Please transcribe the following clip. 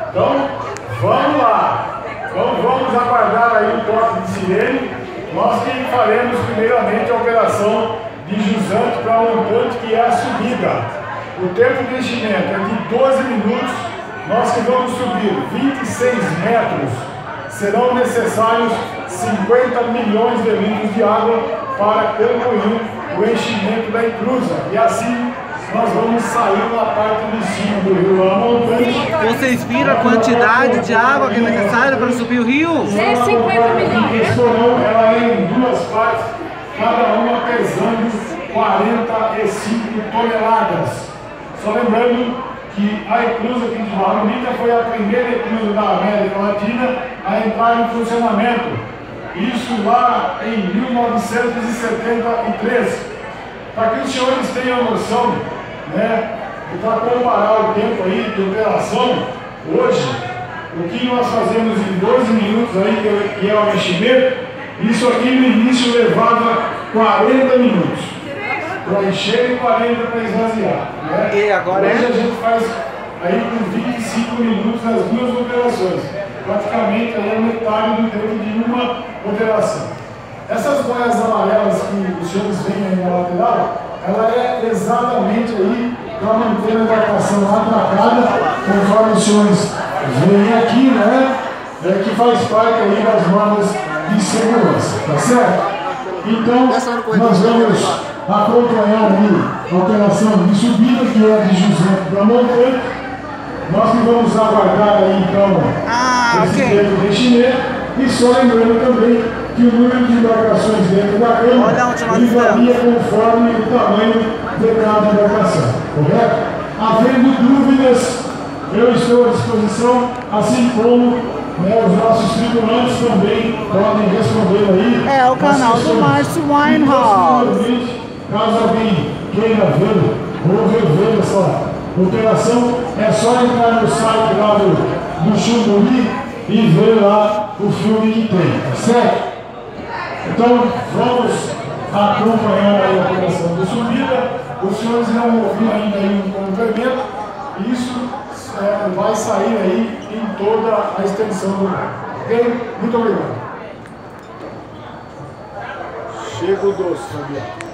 Então, vamos lá. Então, vamos aguardar aí o toque de sirene. Nós que faremos primeiramente a operação de jusante para montante, que é a subida. O tempo de enchimento é de 12 minutos. Nós que vamos subir 26 metros, serão necessários 50 milhões de litros de água para concluir o enchimento da encruza. E assim nós vamos sair na parte de cima do rio lá montante. Vocês viram a quantidade de água que é necessária para subir o rio? 150 milhões. Ela é em duas partes, cada uma pesando 45 toneladas. Só lembrando que a eclusa aqui de Barra Bonita foi a primeira eclusa da América Latina a entrar em funcionamento. Isso lá em 1973. Para que os senhores tenham noção, né, e para comparar o tempo aí de operação, hoje, o que nós fazemos em 12 minutos aí, que é o enchimento, isso aqui no início levava 40 minutos para encher e 40 para esvaziar. Né? E agora hoje a gente faz aí com 25 minutos nas duas operações, praticamente aí a metade do tempo de uma operação. Essas boias amarelas que os senhores veem aí na lateral, ela é exatamente aí para manter a embarcação atracada, conforme os senhores veem aqui, né? Que faz parte aí das normas de segurança, tá certo? Então, nós vamos acompanhar aí a operação de subida, que é de José para montante. Nós que vamos aguardar aí então esse tempo de enchimento. E só lembrando também que o número de embarcações dentro da câmara varia conforme o tamanho de cada embarcação, correto? Havendo dúvidas, eu estou à disposição, assim como, né, os nossos tripulantes também podem responder aí. É o canal do Márcio Winehouse. Caso alguém queira ver ou rever essa operação, é só entrar no site lá do Chumuri e ver lá o filme que tem, tá certo? Então, vamos acompanhar aí a operação de subida. Os senhores não ouviram ainda aí um complemento. Isso vai sair aí em toda a extensão do mar. Ok? Muito obrigado. Chega o doce, Fabiano.